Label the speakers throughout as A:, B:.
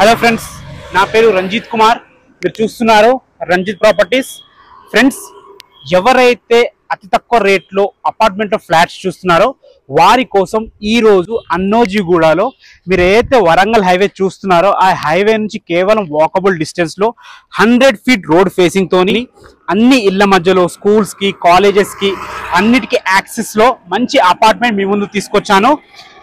A: Hello friends, నా పేరు రంజిత్ కుమార్. మీరు చూస్తున్నారు రంజిత్ ప్రాపర్టీస్. ఫ్రెండ్స్, ఎవరైతే అతి తక్కువ రేట్లో అపార్ట్మెంట్ ఫ్లాట్స్ చూస్తున్నారో వారి కోసం ఈరోజు అన్నోజిగూడలో మీరు ఏదైతే వరంగల్ హైవే చూస్తున్నారో ఆ హైవే నుంచి కేవలం వాకబుల్ డిస్టెన్స్లో 100 ఫీట్ రోడ్ ఫేసింగ్ తోని అన్ని ఇళ్ల మధ్యలో స్కూల్స్కి, కాలేజెస్కి అన్నిటికీ యాక్సెస్లో మంచి అపార్ట్మెంట్ మీ ముందు తీసుకొచ్చాను.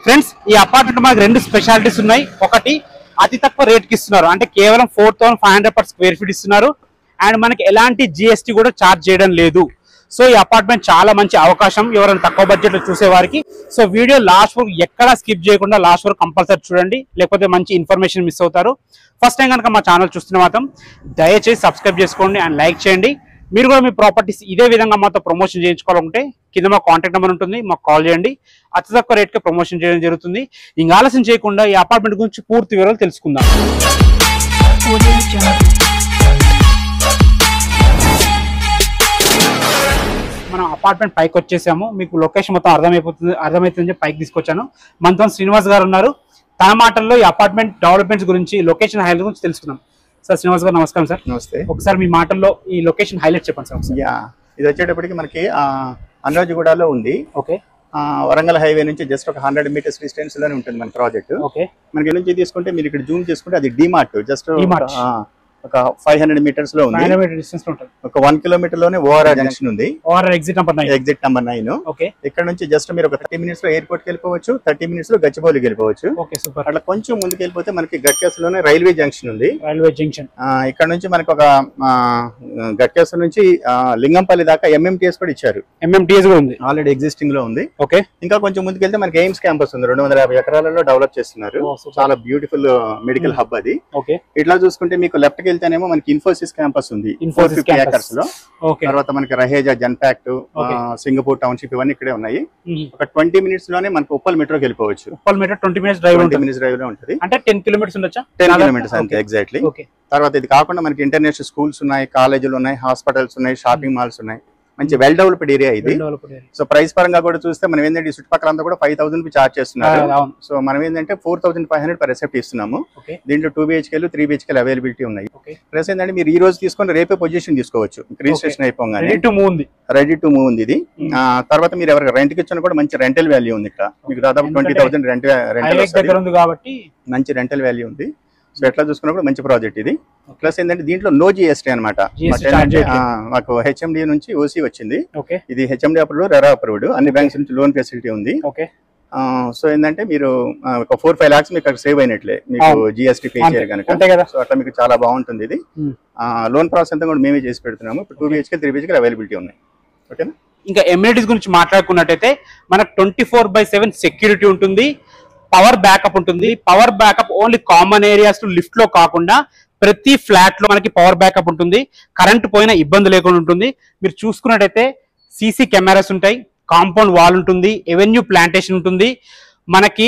A: ఫ్రెండ్స్, ఈ అపార్ట్మెంట్ మనకు 2 స్పెషాలిటీస్ ఉన్నాయి. ఒకటి, అతి తక్కువ రేట్కి ఇస్తున్నారు, అంటే కేవలం 4500 per square feet ఇస్తున్నారు. అండ్ మనకి ఎలాంటి జిఎస్టీ కూడా ఛార్జ్ చేయడం లేదు. సో ఈ అపార్ట్మెంట్ చాలా మంచి అవకాశం ఎవరైనా తక్కువ బడ్జెట్ లో చూసే వారికి. సో వీడియో లాస్ట్ వరకు ఎక్కడా స్కిప్ చేయకుండా లాస్ట్ వరకు కంపల్సరీ చూడండి, లేకపోతే మంచి ఇన్ఫర్మేషన్ మిస్ అవుతారు. ఫస్ట్ టైం కనుక మా ఛానల్ చూస్తున్న మాత్రం దయచేసి సబ్స్క్రైబ్ చేసుకోండి అండ్ లైక్ చేయండి. మీరు కూడా మీ ప్రాపర్టీస్ ఇదే విధంగా మాతో ప్రమోషన్ చేయించుకోవాలంటే కింద మా కాంటాక్ట్ నెంబర్ ఉంటుంది, మాకు కాల్ చేయండి. అతి తక్కువ రేట్కి ప్రమోషన్ చేయడం జరుగుతుంది. ఇంకా ఆలస్యం చేయకుండా ఈ అపార్ట్మెంట్ గురించి పూర్తి వివరాలు తెలుసుకుందాం. మనం అపార్ట్మెంట్ పైకి వచ్చేసాము. మీకు లొకేషన్ మొత్తం అర్థమవుతుంది పైకి తీసుకొచ్చాను. మనతో శ్రీనివాస్ గారు ఉన్నారు. తన మాటల్లో ఈ అపార్ట్మెంట్ డెవలప్మెంట్స్ గురించి, లొకేషన్ హైలైట్ గురించి తెలుసుకుందాం. సార్, శ్రీనివాస్ గారు నమస్కారం సార్.
B: నమస్తే.
A: ఒకసారి మీ మాటల్లో ఈ లొకేషన్ హైలైట్ చెప్పండి సార్.
B: ఇది వచ్చేటప్పటికి మనకి అన్నోజిగూడలో ఉంది.
A: ఓకే.
B: వరంగల్ హైవే నుంచి జస్ట్ ఒక 100 మీటర్స్ డిస్టెన్స్ లోనే ఉంటుంది మన ప్రాజెక్ట్.
A: ఓకే.
B: మనకి నుంచి తీసుకుంటే మీరు ఇక్కడ జూమ్ చేసుకుంటే అది డిమార్ట్ జస్ట్ ఒక 500 మీటర్స్ లో ఉంది. ఒక 1 కిలోమీటర్ లోనే ఓఆర్ఆర్ జంక్షన్ ఉంది. Exit number 9.
A: ఓకే.
B: ఇక్కడ నుంచి జస్ట్ మీరు ఒక 30 మినిట్స్ లో ఎయిర్పోర్ట్ కి వెళ్ళిపోవచ్చు, 30 మినిట్స్ లో గచ్చిబౌలికి వెళ్ళిపోవచ్చు. అట్లా కొంచెం ముందుకు వెళ్ళిపోతే మనకి గట్కేస్ లోనే రైల్వే జంక్షన్ ఉంది. ఇక్కడ నుంచి మనకి ఒక గట్కేస్ నుంచి లింగంపల్లి దాకా ఎంఎంటీఎస్ కూడా ఇచ్చారు.
A: ఎంఎంటీఎస్ కూడా ఉంది,
B: ఆల్రెడీ ఎగ్జిస్టింగ్ లో ఉంది.
A: ఓకే.
B: ఇంకా కొంచెం ముందుకు వెళ్తే మనకి ఎయిమ్స్ క్యాంపస్ ఉంది. 250 ఎకరాలలో డెవలప్ చేస్తున్నారు. చాలా బ్యూటిఫుల్ మెడికల్ హబ్ అది. ఇట్లా చూసుకుంటే మీకు లెఫ్ట్ వెళ్తేనేమో మనకి ఇన్ఫోసిస్ క్యాంపస్ ఉంది 450 ఏకర్స్ లో. తర్వాత మనకి రహేజా, జన్పాక్ట్, సింగపూర్ టౌన్షిప్ ఇవన్నీ ఇక్కడే ఉన్నాయి. ఒక 20 మినిట్స్ లోనే మనకి ఉప్పల్ మెట్రోకి వెళ్ళిపోవచ్చు.
A: ఉప్పల్ మెట్రో 20 మినిట్స్ డ్రైవ్
B: లో ఉంటుంది.
A: అంటే 10 కిలోమీటర్స్ ఉండొచ్చా?
B: 10 కిలోమీటర్స్ అంతే ఎగ్జాక్ట్లీ. తర్వాత ఇది కాకుండా మనకి ఇంటర్నేషనల్ స్కూల్స్ ఉన్నాయి, కాలేజీలు ఉన్నాయి, హాస్పిటల్స్ ఉన్నాయి, షాపింగ్ మాల్స్ ఉన్నాయి. మంచి వెల్ డెవలప్డ్ ఏరియా ఇది. సో ప్రైస్ పరంగా కూడా చూస్తే మనం ఏంటంటే చుట్టుపక్కల కూడా 5000 చార్జ్ చేస్తున్నారు. సో మనం ఏంటంటే 4500 per రెసెప్ట్ ఇస్తున్నాము. దీంట్లో 2 BHK 3 BHK అవైలబిలిటీ ఉన్నాయి. ప్లస్ ఏంటంటే మీరు ఈ రోజు తీసుకొని రేపే పొజిషన్ తీసుకోవచ్చు. రిజిస్ట్రేషన్ అయిపోగానే రెడీ టు మూవ్ ఉంది ఇది. తర్వాత మీరు ఎవరికి రెంట్ కి ఇచ్చినా కూడా మంచి రెంటల్ వాల్యూ ఉంది. ఇక్కడ మీకు దాదాపు 20,000 రెంటల్ కాబట్టి మంచి రెంటల్ వాల్యూ ఉంది. సో ఎట్లా చూసుకున్నప్పుడు మంచి ప్రాజెక్ట్ ఇది. ప్లస్ ఏంటంటే దీంట్లో నో జిఎస్టీ అనమాట. మాకు హెచ్ఎండి నుంచి ఓసీ వచ్చింది. ఇది హెచ్ఎండి అప్రూవ్డ్, రెరా అప్రూవ్డ్, అన్ని బ్యాంక్స్ నుంచి లోన్ ఫెసిలిటీ ఉంది. సో ఏంటంటే మీరు ఒక 4-5 lakhs మీకు అక్కడ సేవ్ అయినట్లే మీకు జిఎస్టీ పే చేయరు కనుక. సో అట్లా మీకు చాలా బాగుంటుంది ఇది. లోన్ ప్రాసెస్ అంతా కూడా మేమే చేసి పెడుతున్నాము. 2 BHK 3 BHK అవైలబిలిటీ ఉన్నాయి. ఓకేనా.
A: ఇంకా ఎమ్యూనిటీస్ గురించి మాట్లాడుకున్నట్టయితే మనకు 24/7 సెక్యూరిటీ ఉంటుంది, పవర్ బ్యాకప్ ఉంటుంది. Power backup only common areas lift లో కాకుండా ప్రతి ఫ్లాట్ లో మనకి పవర్ బ్యాకప్ ఉంటుంది. కరెంట్ పోయినా ఇబ్బంది లేకుండా ఉంటుంది. మీరు చూసుకున్నట్టయితే సీసీ కెమెరాస్ ఉంటాయి, కాంపౌండ్ వాల్ ఉంటుంది, ఎవెన్యూ ప్లాంటేషన్ ఉంటుంది. మనకి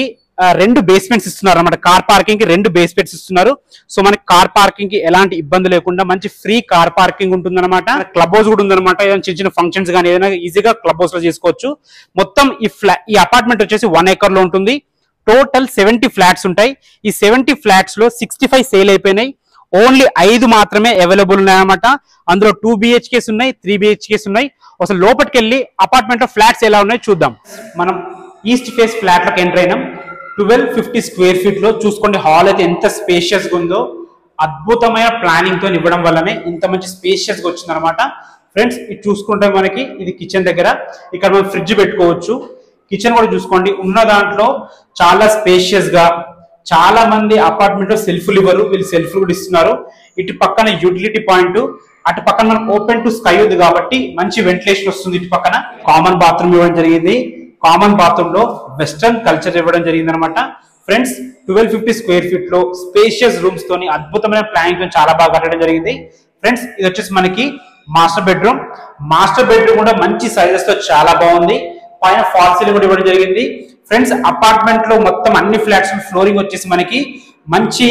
A: 2 బేస్మెంట్స్ ఇస్తున్నారు అన్నమాట. కార్ పార్కింగ్ కి 2 బేస్మెంట్స్ ఇస్తున్నారు. సో మనకి కార్ పార్కింగ్ కి ఎలాంటి ఇబ్బంది లేకుండా మంచి ఫ్రీ కార్ పార్కింగ్ ఉంటుంది అనమాట. క్లబ్ హౌస్ కూడా ఉందన్నమాట. ఏదైనా చిన్న చిన్న ఫంక్షన్స్ కానీ ఏదైనా ఈజీగా క్లబ్ హౌస్ లో చేసుకోవచ్చు. మొత్తం ఈ అపార్ట్మెంట్ వచ్చేసి 1 acre లో ఉంటుంది. టోటల్ 70 ఫ్లాట్స్ ఉంటాయి. ఈ 70 ఫ్లాట్స్ లో 65 సేల్ అయిపోయినాయి. ఓన్లీ 5 మాత్రమే అవైలబుల్ ఉన్నాయన్నమాట. అందులో 2 BHKs ఉన్నాయి, 3 BHKs ఉన్నాయి. అసలు లోపలికి వెళ్ళి అపార్ట్మెంట్ లో ఫ్లాట్స్ ఎలా ఉన్నాయో చూద్దాం. మనం ఈస్ట్ ఫేస్ ఫ్లాట్ లోకి ఎంటర్ అయినాం. 1250 స్క్వేర్ ఫీట్ లో చూసుకోండి. హాల్ అయితే ఎంత స్పేషియస్ గా ఉందో. అద్భుతమైన ప్లానింగ్ తో ఇవ్వడం వల్లనే ఇంత మంచి స్పేషియస్ గా వచ్చింది అనమాట. ఫ్రెండ్స్, ఇది చూసుకుంటే మనకి ఇది కిచెన్ దగ్గర. ఇక్కడ మనం ఫ్రిడ్జ్ పెట్టుకోవచ్చు. కిచెన్ కూడా చూసుకోండి. ఉన్న దాంట్లో చాలా స్పేషియస్ గా, చాలా మంది అపార్ట్మెంట్ లో సెల్ఫ్లు ఇవ్వరు, వీళ్ళు సెల్ఫ్లు కూడా ఇస్తున్నారు. ఇటు పక్కన యూటిలిటీ పాయింట్, అటు పక్కన మనకు ఓపెన్ టు స్కై ఉంది కాబట్టి మంచి వెంటిలేషన్ వస్తుంది. ఇటు పక్కన కామన్ బాత్రూమ్ ఇవ్వడం జరిగింది. కామన్ బాత్రూమ్ లో వెస్టర్న్ కల్చర్ ఇవ్వడం జరిగింది అనమాట. ఫ్రెండ్స్, 1250 స్క్వేర్ ఫీట్ లో స్పేషియస్ రూమ్స్ తోని అద్భుతమైన ప్లానింగ్ తో చాలా బాగా కట్టడం జరిగింది. ఫ్రెండ్స్, ఇది వచ్చేసి మనకి మాస్టర్ బెడ్రూమ్. మాస్టర్ బెడ్రూమ్ కూడా మంచి సైజెస్ తో చాలా బాగుంది. పైన ఫాల్ సీలింగ్ కూడా ఇవ్వడం జరిగింది. ఫ్రెండ్స్, అపార్ట్మెంట్ లో మొత్తం అన్ని ఫ్లాట్స్ ఫ్లోరింగ్ వచ్చేసి మనకి మంచి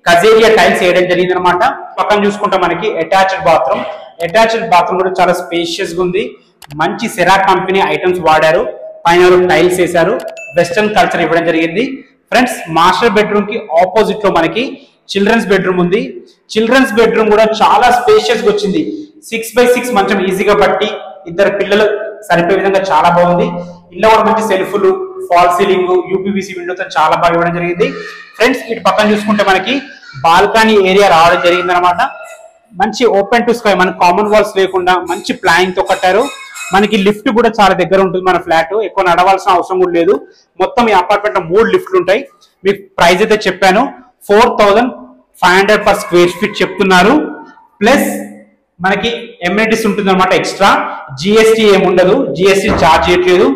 A: కజేరియా టైల్స్ వేయడం జరిగింది అనమాట. పక్కన చూసుకుంటే మనకి అటాచ్డ్ బాత్రూమ్ కూడా చాలా స్పేషియస్ గా ఉంది. మంచి సెరా కంపెనీ ఐటమ్స్ వాడారు. పైన టైల్స్ వేశారు. వెస్టర్న్ కల్చర్ ఇవ్వడం జరిగింది. ఫ్రెండ్స్, మాస్టర్ బెడ్రూమ్ కి ఆపోజిట్ లో మనకి చిల్డ్రన్స్ బెడ్రూమ్ ఉంది. చిల్డ్రన్స్ బెడ్రూమ్ కూడా చాలా స్పేషియస్ గా వచ్చింది. 6x6 మంచం ఈజీగా పట్టి ఇద్దరు పిల్లలు సరిపోయే విధంగా చాలా బాగుంది. ఇంట్లో కూడా మంచి సెల్ఫ్లు, ఫాల్ సీలింగ్, యూపీవీసీ విండోతో చాలా బాగా ఇవ్వడం జరిగింది. ఫ్రెండ్స్ ఇటు పక్కన చూసుకుంటే మనకి బాల్కనీ ఏరియా రావడం జరిగింది అనమాట. మంచి ఓపెన్ టు స్కై, మనకి కామన్ వాల్స్ లేకుండా మంచి ప్లానింగ్ తో కట్టారు. మనకి లిఫ్ట్ కూడా చాలా దగ్గర ఉంటుంది. మన ఫ్లాట్ ఎక్కువ నడవాల్సిన అవసరం కూడా లేదు. మొత్తం ఈ అపార్ట్మెంట్ లో 3 లిఫ్ట్లు ఉంటాయి. మీకు ప్రైస్ అయితే చెప్పాను 4500 per square feet చెప్తున్నారు. ప్లస్ మనకి ఎమ్యూనిటీస్ ఉంటుంది అనమాట. ఎక్స్ట్రా జిఎస్టీ ఏముండదు, జిఎస్టీ ఛార్జ్ చేయట్లేదు.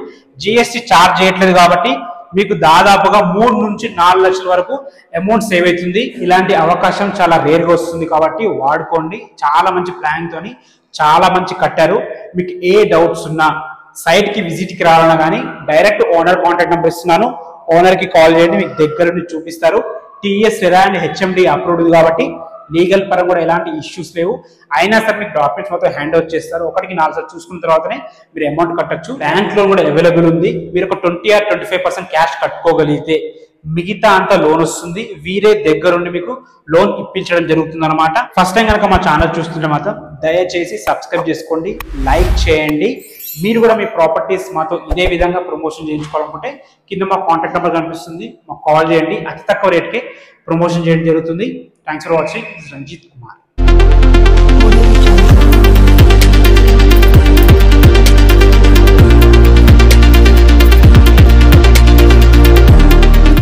A: జిఎస్టీ ఛార్జ్ చేయట్లేదు కాబట్టి మీకు దాదాపుగా 3 నుంచి 4 లక్షల వరకు అమౌంట్ సేవ్ అవుతుంది. ఇలాంటి అవకాశం చాలా రేర్ గా వస్తుంది కాబట్టి వాడుకోండి. చాలా మంచి ప్లాన్ తోని చాలా మంచి కట్టారు. మీకు ఏ డౌట్స్ ఉన్నా సైట్ కి విజిట్ కి రావాలన్నా కానీ డైరెక్ట్ ఓనర్ కాంటాక్ట్ నెంబర్ ఇస్తున్నాను. ఓనర్ కి కాల్ చేయండి, మీకు దగ్గర నుండి చూపిస్తారు. TS RERA and HMD approved కాబట్టి లీగల్ పరంగా కూడా ఎలాంటి ఇష్యూస్ లేవు. అయినా సరే మీకు డాక్యుమెంట్స్ మొత్తం హ్యాండ్ ఓవర్ చేస్తారు. 1కి 4 సార్లు చూసుకున్న తర్వాతనే మీరు అమౌంట్ కట్టొచ్చు. బ్యాంక్ లోన్ కూడా అవైలబుల్ ఉంది. మీరు ఒక 20 or 25% క్యాష్ కట్టుకోగలిగితే మిగతా అంతా లోన్ వస్తుంది. వీరే దగ్గరుండి మీకు లోన్ ఇప్పించడం జరుగుతుంది అనమాట. ఫస్ట్ టైం కనుక మా ఛానల్ చూస్తుంటే మాత్రం దయచేసి సబ్స్క్రైబ్ చేసుకోండి, లైక్ చేయండి. మీరు కూడా మీ ప్రాపర్టీస్ మాతో ఇదే విధంగా ప్రమోషన్ చేయించుకోవాలనుకుంటే కింద మా కాంటాక్ట్ నెంబర్ కనిపిస్తుంది, మాకు కాల్ చేయండి. అతి తక్కువ రేట్కే ప్రమోషన్ చేయడం జరుగుతుంది. Thanks for watching. Ranjith Kumar.